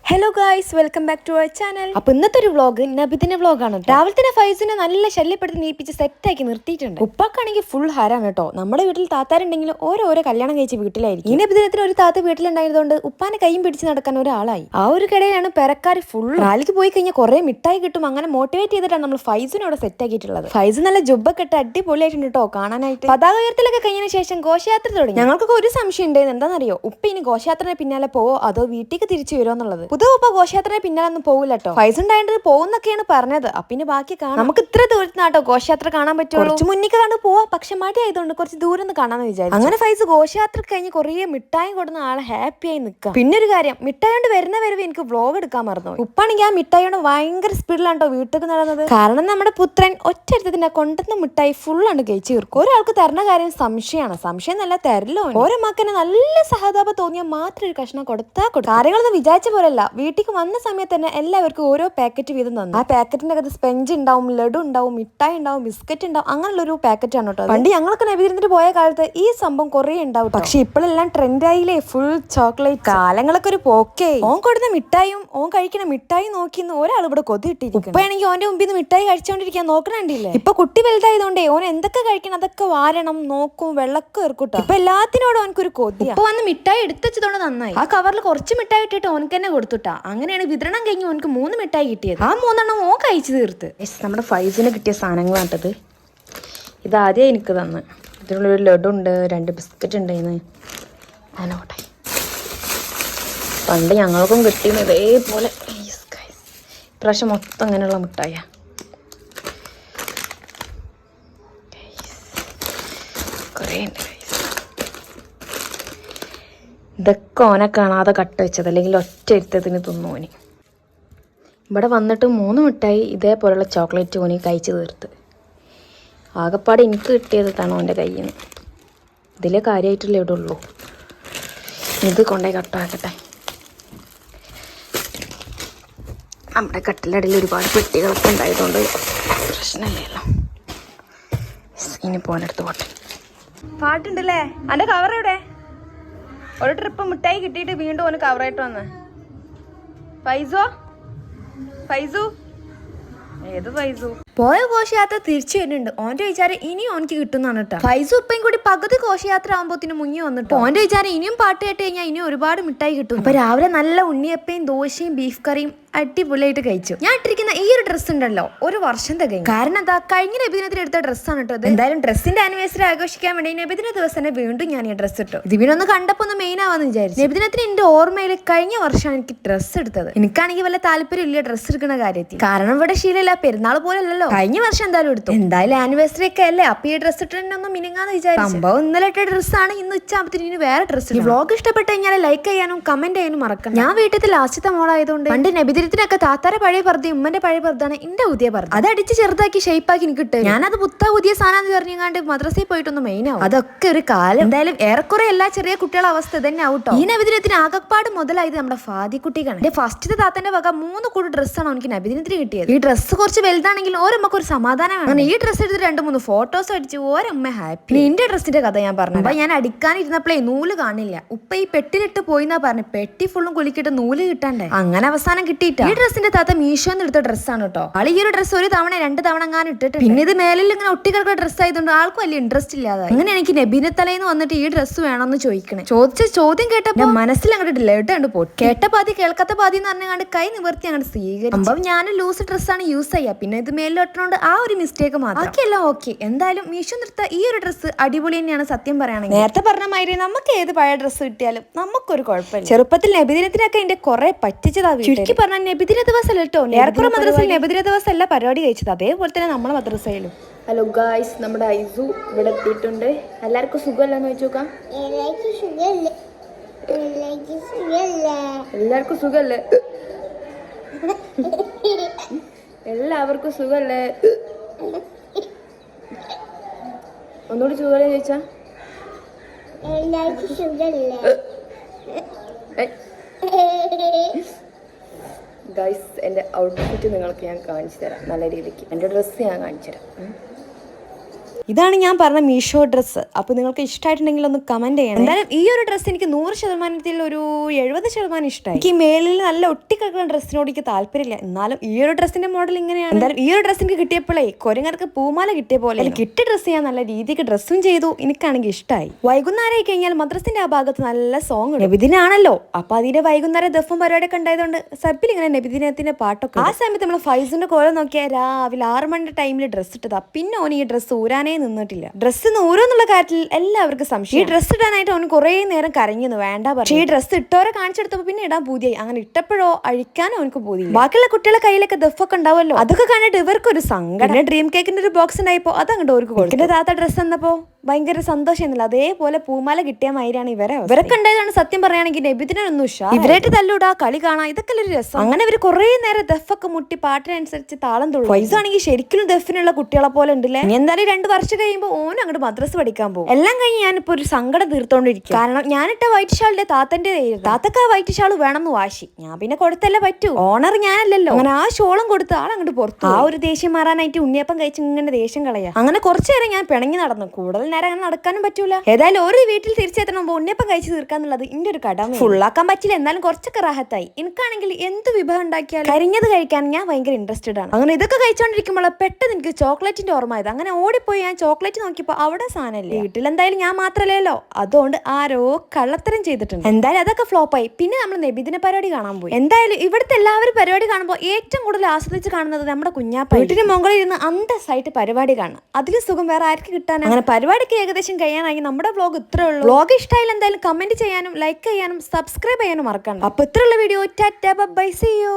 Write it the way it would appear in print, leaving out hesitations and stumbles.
Hello guys, welcome back to our channel. അപ്പൊ ഇന്നത്തെ ഒരു വ്ളോഗ് നബിദിന്റെ വ്ളോഗാണ്. രാവിലെ തന്നെ ഫൈസിനെ നല്ല ശല്യപ്പെടുത്തി നീപ്പിച്ച് സെറ്റാക്കി നിർത്തിയിട്ടുണ്ട്. ഉപ്പാക്കാണെങ്കിൽ ഫുൾ ഹരാണ് കേട്ടോ. നമ്മുടെ വീട്ടിൽ താത്താരുണ്ടെങ്കിൽ ഓരോരോ കല്യാണം കഴിച്ച് വീട്ടിലായിരിക്കും. ഈ നബിദിനത്തിന് ഒരു താത്ത വീട്ടിലുണ്ടായതുകൊണ്ട് ഉപ്പാനെ കൈയും പിടിച്ച് നടക്കാൻ ഒരാളായി. ആ ഒരു കിടയിലാണ് പെരക്കാർ ഫുൾ. റാലിക്ക് പോയി കഴിഞ്ഞാൽ കുറെ മിഠായി കിട്ടും. അങ്ങനെ മോട്ടിവേറ്റ് ചെയ്തിട്ടാണ് നമ്മൾ ഫൈസിനോട് സെറ്റ് ആക്കിയിട്ടുള്ളത്. ഫൈസ് നല്ല ജുബ്ബൊക്കെ ഇട്ട് അടിപൊളിയായിട്ടുണ്ട് കേട്ടോ കാണാനായിട്ട്. പതാക ഉയർത്തലൊക്കെ കഴിഞ്ഞതിന് ശേഷം ഘോഷയാത്ര തുടങ്ങി. ഞങ്ങൾക്കൊക്കെ ഒരു സംശയം ഉണ്ടായിരുന്നു, എന്താണെന്നറിയോ, ഉപ്പ ഇനി ഘോഷയാത്രയുടെ പിന്നാലെ പോവോ അതോ വീട്ടിലേക്ക് തിരിച്ചു വരുമോ എന്നുള്ളത്. പുതുപ്പ ഘോഷയാത്രയെ പിന്നാലെ ഒന്നും പോകില്ല കേട്ടോ. പൈസ ഉണ്ടായിട്ട് പോകുന്നൊക്കെയാണ് പറഞ്ഞത്. പിന്നെ ബാക്കി കാണാം. നമുക്ക് ഇത്ര ദൂരത്തിനാട്ടോ ഘോഷയാത്ര കാണാൻ പറ്റുള്ളൂ. കുറച്ച് മുന്നിക്ക് കണ്ട് പോവാ, പക്ഷെ മടി ആയതുകൊണ്ട് കുറച്ച് ദൂരം ഒന്ന് കാണാന്ന് വിചാരിച്ചു. അങ്ങനെ ഫൈസ് ഘോഷയാത്ര കഴിഞ്ഞ് കുറേ മിഠായി കൊടുന്ന ആളെ ഹാപ്പിയായി നിൽക്കാം. പിന്നെ ഒരു കാര്യം, മിഠായി കൊണ്ട് വരുന്ന വരവ് എനിക്ക് വ്ളോഗ് എടുക്കാൻ മറന്നു. ഉപ്പാണെങ്കിൽ ആ മിഠായി കൊണ്ട് ഭയങ്കര സ്പീഡിലാണ്ടോ വീട്ടിൽ നടന്നത്. കാരണം നമ്മുടെ പുത്രൻ ഒറ്റ കൊണ്ടുവന്ന മിഠായി ഫുള്ളാണ്ട് കഴിച്ചു തീർക്കും. ഒരാൾക്ക് തരുന്ന കാര്യം സംശയമാണ്. സംശയം നല്ല തരല്ലോ. ഓരോ മക്കനെ നല്ല സഹതാപം തോന്നിയാൽ മാത്രം ഒരു കഷ്ണം കൊടുത്താൽ കൊടുക്കും. കാര്യങ്ങളൊന്നും വിചാരിച്ച പോലെയല്ല. വീട്ടിൽ വന്ന സമയത്ത് തന്നെ എല്ലാവർക്കും ഓരോ പാക്കറ്റ് വീതം തന്നു. ആ പാക്കറ്റിന്റെ അകത്ത് സ്പെഞ്ച് ഉണ്ടാവും, ലഡു ഉണ്ടാവും, മിഠായി ഉണ്ടാവും, ബിസ്ക്കറ്റ് ഉണ്ടാവും. അങ്ങനെയുള്ള ഒരു പാക്കറ്റ് ആണ് കേട്ടോ. പണ്ട് ഞങ്ങൾക്ക് നബിദിനത്തിന് പോയ കാലത്ത് ഈ സംഭവം കുറെ ഉണ്ടാവും. പക്ഷെ ഇപ്പോഴെല്ലാം ട്രെൻഡ് ആയില്ലേ, ഫുൾ ചോക്ലേറ്റ്. കാലങ്ങളൊക്കെ ഒരു പോക്കേ. ഓൻ കൊടുന്ന മിഠായും ഓൻ കഴിക്കുന്ന മിഠായി നോക്കിന്ന് ഒരാൾ ഇവിടെ കൊതിയിട്ടിരിക്കും. ഇപ്പാണെങ്കിൽ ഓന്റെ മുമ്പിൽ നിന്ന് മിഠായി കഴിച്ചോണ്ടിരിക്കാൻ നോക്കണണ്ടില്ലേ. ഇപ്പൊ കുട്ടി വലുതായതുകൊണ്ടേ ഓൻ എന്തൊക്കെ കഴിക്കണം അതൊക്കെ വാരണം, നോക്കും, വെള്ളക്കെ ഇറക്കൂട്ടോ. ഇപ്പൊ എല്ലാത്തിനോടും ഓനക്കൊരു കൊതി. ഇപ്പൊ വന്ന് മിഠായി എടുത്തുവെച്ചതോണ്ട് നന്നായി. ആ കവറിൽ കുറച്ച് മിഠായി ഇട്ടിട്ട് ഓനക്ക് തന്നെ കൊടുത്തുട്ടാ. അങ്ങനെയാണ് വിതരണം കഴിഞ്ഞ് ഓനക്ക് 3 മിഠായി കിട്ടിയത്. ആ 3 ഓൻ കഴിച്ചു തീർത്ത്. നമ്മുടെ ഫൈസിന് കിട്ടിയ സാധനങ്ങളാട്ടത്. ഇതാദ്യം എനിക്ക് തന്ന്. ഇതിനുള്ളൊരു ലഡു ഉണ്ട്, 2 ബിസ്ക്കറ്റ് ഉണ്ട്. ഞാനോട്ടെ, പണ്ട് ഞങ്ങൾക്കും കിട്ടിയത് ഇതേപോലെ. ഇപ്രാവശ്യം മൊത്തം അങ്ങനെയുള്ള മിഠായ. കുറേ ഉണ്ട്. ഇതൊക്കെ ഓനെ കാണാതെ കട്ട് വെച്ചത്, അല്ലെങ്കിൽ ഒറ്റ ഇരുത്തത്തിന് തിന്നോന്. ഇവിടെ വന്നിട്ട് 3 മിഠായി ഇതേപോലെയുള്ള ചോക്ലേറ്റ് ഓന് കഴിച്ച് തീർത്ത്. ആകെപ്പാടെ എനിക്ക് കിട്ടിയത് തന്നെ ഓൻ്റെ കയ്യിൽ നിന്ന്. ഇതിലെ കാര്യമായിട്ടുള്ള ഇവിടെ ഉള്ളൂ. ഇത് കൊണ്ടുപോയി കട്ടാക്കട്ടെ. നമ്മുടെ കട്ടിലടിയിൽ ഒരുപാട് പെട്ടികളൊക്കെ ഉണ്ടായതുകൊണ്ട് പ്രശ്നമില്ലല്ലോ. ഇനി പോനെടുത്ത് പോട്ടെ. പാട്ടുണ്ടല്ലേ. എൻ്റെ കവർ എവിടെ? ഒരു ട്രിപ്പ് മിഠായി കിട്ടിയിട്ട് വീണ്ടും ഓന് കവറായിട്ട് വന്ന്. ഫൈസു ഏത് ഫൈസു? പോയ ഘോഷയാത്ര തിരിച്ചു വരുന്നുണ്ട്. ഓന്റെ വിചാരം ഇനിയും ഓനക്ക് കിട്ടുന്നതാണ് കേട്ടോ. ഫൈസു ഉപ്പയും കൂടി പകുതി ഘോഷയാത്ര ആകുമ്പോത്തിന് മുങ്ങി വന്നിട്ട് ഓന്റെ വിചാരം ഇനിയും പാട്ട് കേട്ട് കഴിഞ്ഞാൽ ഇനിയും ഒരുപാട് മിഠായി കിട്ടും. അപ്പൊ രാവിലെ നല്ല ഉണ്ണിയപ്പയും ദോശയും ബീഫ് കറിയും അടിപൊളിയായിട്ട് കഴിച്ചു. ഞാൻ ഇട്ടിരിക്കുന്ന ഈ ഒരു ഡ്രസ്സ് ഉണ്ടല്ലോ, ഒരു വർഷം തികയും. കാരണം എന്താ, കഴിഞ്ഞ നബിദിനത്തിന് എടുത്ത ഡ്രസ്സാണ് കേട്ടോ. എന്തായാലും ഡ്രസ്സിന്റെ ആനിവേഴ്സറി ആഘോഷിക്കാൻ വേണ്ടി നബിദിന ദിവസം തന്നെ വീണ്ടും ഞാൻ ഈ ഡ്രസ്സ് ഇട്ടു. ഇതിനൊന്ന് കണ്ടപ്പോ ഒന്ന് മെയിൻ ആവാന്ന് വിചാരിച്ചു. നബിദിനത്തിന് എന്റെ ഓർമ്മയിൽ കഴിഞ്ഞ വർഷമാണ് എനിക്ക് ഡ്രസ്സ് എടുത്തത്. എനിക്കാണെങ്കിൽ വല്ല താല്പര്യം ഇല്ല ഡ്രസ്സ് എടുക്കുന്ന കാര്യത്തിൽ. കാരണം ഇവിടെ ശീലമില്ല, പെരുന്നാൾ പോലല്ലോ. കഴിഞ്ഞ വർഷം എന്തായാലും എടുത്തു. എന്തായാലും ആനിവേഴ്സറി ഒക്കെ അല്ലേ, അപ്പൊ ഈ ഡ്രസ്സ് ഇട്ടൊന്നും മിനിങ്ങാന്ന് വിചാരിച്ചു. സംഭവം ഇന്നലെ ഇട്ട ഡ്രസ്സാണ്. ഇന്ന് ഉച്ചാകുമ്പത്തിന് ഇനി വേറെ ഡ്രസ്സ്. വ്ളോഗ് ഇഷ്ടപ്പെട്ട് കഴിഞ്ഞാൽ ലൈക്ക് ചെയ്യാനും കമന്റ് ചെയ്യാനും മറക്കണം. ഞാൻ വീട്ടിൽ ലാസ്റ്റത്തെ മോളായതുകൊണ്ട് പണ്ട് നബിദിനത്തിനൊക്കെ താത്താരെ പഴയ പർദ്ദ ഉമ്മന്റെ പഴയ പർദ്ദാണ് എന്റെ പുതിയ പർദ്ദ. അത് അടിച്ച് ചെറുതാക്കി ഷേപ്പാക്കി എനിക്ക് കിട്ടും. ഞാനത് പുതിയ സാധനം പറഞ്ഞാണ്ട് മദ്രസയിൽ പോയിട്ടൊന്ന് മെയിൻ ആവും. അതൊക്കെ ഒരു കാലം. എന്തായാലും ഏറെക്കുറെ എല്ലാ ചെറിയ കുട്ടികളുടെ അവസ്ഥ തന്നെ ആവട്ടോ. ഈ നബിദിനത്തിന് ആകപ്പാട് മുതലായത് നമ്മുടെ ഫാദിക്കുട്ടിക്കാണ്. എന്റെ ഫസ്റ്റ് താത്തന്റെ വക 3 കൂടി ഡ്രസ്സാണ് എനിക്ക് നബിദിനത്തിന് കിട്ടിയത്. ഈ ഡ്രസ്സ് കുറച്ച് വലുതാണെങ്കിൽ ഓരമ്മക്ക് ഒരു സമാധാനമാണ്. ഈ ഡ്രസ്സ് എടുത്ത് 2-3 ഫോട്ടോസ് അടിച്ച് ഓരമ്മ ഹാപ്പി. എന്റെ ഡ്രസ്സിന്റെ കഥ ഞാൻ പറഞ്ഞു. അപ്പൊ ഞാൻ അടിക്കാനിരുന്നപ്പോഴേ നൂല് കാണില്ല. ഉപ്പ ഈ പെട്ടിലിട്ട് പോയിന്നാ പറഞ്ഞു. പെട്ടി ഫുള്ളും കുളിക്കിട്ട് നൂല് കിട്ടണ്ടേ. അങ്ങനെ അവസാനം കിട്ടിയിട്ടാ. ഈ ഡ്രസ്സിന്റെ താത്ത മീഷോന്ന് എടുത്ത ഡ്രസ്സാണ് കേട്ടോ. ആൾ ഈ ഒരു ഡ്രസ്സ് 1 തവണ 2 തവണ ഞാൻ ഇട്ടിട്ട്. പിന്നെ ഇത് മേലിൽ ഇങ്ങനെ ഒട്ടിക്കിടക്കുന്ന ഡ്രസ്സ് ആയതുകൊണ്ട് ആൾക്ക് വലിയ ഇൻട്രസ്റ്റ് ഇല്ലാതെ. അങ്ങനെ എനിക്ക് നബിദിനത്തലേന്ന് വന്നിട്ട് ഈ ഡ്രസ്സ് വേണമെന്ന് ചോദിക്കണേ. ചോദിച്ച ചോദ്യം കേട്ടപ്പോ മനസ്സിൽ അങ്ങോട്ട് ലേട്ട് കണ്ട് പോയി. കേട്ട പാതി കേൾക്കാത്ത പാതി എന്ന് പറഞ്ഞാണ്ട് കൈ നിവർത്തി അങ്ങോട്ട് സ്വീകരിച്ചു. അപ്പം ഞാൻ ലൂസ് ഡ്രസ്സാണ് യൂസ് ചെയ്യാ. പിന്നെ ഇത് മേലിലൊട്ടണോണ്ട് ആ ഒരു മിസ്റ്റേക്ക് മാത്രം. ബാക്കിയെല്ലാം ഓക്കെ. എന്തായാലും മീഷോ നിർത്ത ഈ ഒരു ഡ്രസ്സ് അടിപൊളി തന്നെയാണ് സത്യം പറയുകയാണെങ്കിൽ. നേരത്തെ പറഞ്ഞ മാതിരി നമുക്ക് ഏത് പഴയ ഡ്രസ്സ് കിട്ടിയാലും നമുക്കൊരു കുഴപ്പമില്ല. ചെറുപ്പത്തിൽ നബിദിനത്തിനൊക്കെ എന്റെ കുറെ പറ്റിച്ചതാ. ചുരുക്കി പറഞ്ഞാൽ നബിദിന ദിവസം കേട്ടോ. ഏറെക്കുറെ മദ്രസയിൽ നബിദിന ദിവസം അല്ല പരിപാടി കഴിച്ചത്. അതേപോലെ തന്നെ നമ്മളെ മദ്രസയിലും. ഹലോ ഗായ്സ്, നമ്മുടെ ഐസു ഇവിടെ എത്തിയിട്ടുണ്ട്. എല്ലാവർക്കും സുഖമല്ലെന്ന് വെച്ച് നോക്കാം. എല്ലാവർക്കും സുഖല്ലേ? എല്ലാവർക്കും സുഖല്ലേ? ഒന്നുകൂടി സുഖല്ലേ ചോദിച്ചാ? ഗൈസ്, എൻ്റെ ഔട്ട്ഫിറ്റ് നിങ്ങൾക്ക് ഞാൻ കാണിച്ചു തരാം നല്ല രീതിക്ക്. എൻ്റെ ഡ്രസ്സ് ഞാൻ കാണിച്ചു തരാം. ഇതാണ് ഞാൻ പറഞ്ഞ മീഷോ ഡ്രസ്സ്. അപ്പൊ നിങ്ങൾക്ക് ഇഷ്ടമായിട്ടുണ്ടെങ്കിൽ ഒന്ന് കമന്റ് ചെയ്യണം. എന്തായാലും ഈ ഒരു ഡ്രസ്സ് എനിക്ക് 100% ഒരു 70% ഇഷ്ടമായി. എനിക്ക് മേലിൽ നല്ല ഒട്ടിക്കിടക്കുന്ന ഡ്രസ്സിനോട് എനിക്ക് താല്പര്യമില്ല. എന്നാലും ഈ ഒരു ഡ്രസ്സിന്റെ മോഡൽ ഇങ്ങനെയാണ്. എന്തായാലും ഈ ഒരു ഡ്രസ്സ് എനിക്ക് കിട്ടിയപ്പോഴേ കൊരങ്ങർക്ക് പൂമാല കിട്ടിയ പോലെ കിട്ടിയ ഡ്രസ്സ് ഞാൻ നല്ല രീതിക്ക് ഡ്രസ്സും ചെയ്തു. എനിക്കാണെങ്കിൽ ഇഷ്ടമായി. വൈകുന്നേരം ആയി കഴിഞ്ഞാൽ മദ്രസിന്റെ ആ ഭാഗത്ത് നല്ല സോങ് നബിദിനാണല്ലോ. അപ്പൊ അതിന്റെ വൈകുന്നേരം ദഫും പരിപാടിയൊക്കെ ഉണ്ടായതുകൊണ്ട് സബിൽ ഇങ്ങനെ നബിദിനത്തിന്റെ പാട്ടൊക്കെ. ആ സമയത്ത് നമ്മൾ ഫൈസിന്റെ കോലം നോക്കിയാൽ രാവിലെ 6 മണിന്റെ ടൈമിൽ ഡ്രസ്സ് ഇട്ടതാ. പിന്നെ ഓൻ ഈ ഡ്രസ്സ് ഊരാനേ നിന്നിട്ടില്ല. ഡ്രസ്സ് ഊരോന്നുള്ള കാര്യത്തിൽ എല്ലാവർക്കും സംശയം. ഈ ഡ്രസ്സ് ഇടാനായിട്ട് അവന് കുറെ നേരം കരഞ്ഞു വേണ്ട പറഞ്ഞു. ഈ ഡ്രസ്സ് ഇട്ടോരെ കാണിച്ചെടുത്തപ്പോ പിന്നെ ഇടാൻ പൂതിയായി. അങ്ങനെ ഇട്ടപ്പോഴോ അഴിക്കാനോ അവനക്ക് പൂതി. ബാക്കിയുള്ള കുട്ടികളെ കയ്യിലൊക്കെ ദഫൊക്കെ ഉണ്ടാവല്ലോ. അതൊക്കെ കണ്ടിട്ട് ഇവർക്കൊരു സങ്കടം. ഡ്രീം കേക്കിന്റെ ഒരു ബോക്സ് ഉണ്ടായപ്പോ അതങ്ങോട്ട് അവർക്ക് കൊടുത്തു. താത്ത ഡ്രസ്സ് എന്നപ്പോ ഭയങ്കര സന്തോഷം. അതേപോലെ പൂമാല കിട്ടിയ മാതിരിയാണ് ഇവരൊക്കെ ഉണ്ടായതാണ്. സത്യം പറയുകയാണെങ്കിൽ നബിദിനൊന്നും ഉഷാ. ഇവരായിട്ട് തല്ലൂടാ, കളി കാണാം, ഇതൊക്കെ ഒരു രസം. അങ്ങനെ ഇവർ കുറെ നേരം ദഫൊക്കെ മുട്ടി പാട്ടിനനുസരിച്ച് താളം തുള്ളു. വയസ്സാണെങ്കിൽ ശരിക്കും ദഫിനുള്ള കുട്ടികളെ പോലെ ഉണ്ടല്ലേ. എന്തായാലും 2 വർഷം കഴിയുമ്പോൾ ഓനും അങ്ങോട്ട് മദ്രസ് പഠിക്കാൻ പോകും. എല്ലാം കഴിഞ്ഞ് ഞാനിപ്പോ ഒരു സങ്കടം തീർത്തോണ്ടിരിക്കും. കാരണം ഞാനിട്ട വൈറ്റ് ഷാളിന്റെ താത്തന്റെ താത്തക്ക് ആ വൈറ്റ് ഷാൾ വേണമെന്ന് വാശി. ഞാൻ പിന്നെ കൊടുത്തല്ലേ പറ്റൂ. ഓണർ ഞാനല്ലല്ലോ. അങ്ങനെ ആ ഷോളും കൊടുത്ത് ആളങ്ങോട്ട് പുറത്തു. ആ ഒരു ദേഷ്യം മാറാനായിട്ട് ഉണ്ണിയപ്പം കഴിച്ച് ഇങ്ങനെ ദേഷ്യം കളയാ. അങ്ങനെ കുറച്ചു നേരം ഞാൻ പിണങ്ങി നടന്നു. കൂടുതൽ നേരം അങ്ങനെ നടക്കാനും പറ്റൂല. ഏതായാലും ഒരു വീട്ടിൽ തിരിച്ചെത്തണം ഉണ്ണിയപ്പം കഴിച്ച് തീർക്കാന്നുള്ളത് ഇന്റെ ഒരു കടമ. ഫുള്ളാക്കാൻ പറ്റില്ല, എന്നാലും കുറച്ചൊക്കെ റാഹത്തായി. എനിക്കാണെങ്കിൽ എന്ത് വിഭവം ഉണ്ടാക്കിയാലും കരിഞ്ഞത് കഴിക്കാൻ ഞാൻ ഭയങ്കര ഇൻട്രസ്റ്റഡ് ആണ്. അങ്ങനെ ഇതൊക്കെ കഴിച്ചോണ്ടിരിക്കുമ്പോൾ പെട്ടെന്ന് എനിക്ക് ചോക്ലേറ്റിന്റെ ഓർമ്മ. അങ്ങനെ ഓടിപ്പോയി ഞാൻ ചോക്ലേറ്റ് നോക്കിയപ്പോ അവിടെ സാധനമില്ല. വീട്ടിൽ എന്തായാലും ഞാൻ മാത്രമല്ലല്ലോ, അതുകൊണ്ട് ആരോ കള്ളത്തരം ചെയ്തിട്ടുണ്ട്. എന്തായാലും അതൊക്കെ ഫ്ലോപ്പായി. പിന്നെ നമ്മൾ നബിദിന പരിപാടി കാണാൻ പോയി. എന്തായാലും ഇവിടുത്തെ എല്ലാവരും പരിപാടി കാണുമ്പോൾ ഏറ്റവും കൂടുതൽ ആസ്വദിച്ച് കാണുന്നത് നമ്മുടെ കുഞ്ഞാപ്പ. വീട്ടിന് മുകളിൽ ഇരുന്ന് അന്തസ്സായിട്ട് പരിപാടി കാണാം. അതിൽ സുഖം വേറെ ആർക്ക് കിട്ടാൻ. അങ്ങനെ പരിപാടിക്ക് ഏകദേശം കഴിയാനായി. നമ്മുടെ വ്ലോഗ് ഇത്രേ ഉള്ളൂ. വ്ലോഗ് ഇഷ്ടമായാലും എന്തായാലും കമന്റ് ചെയ്യാനും ലൈക്ക് ചെയ്യാനും സബ്സ്ക്രൈബ് ചെയ്യാനും മറക്കണ്ട. അപ്പൊ ഇത്രയുള്ള video. Tata bye, see U.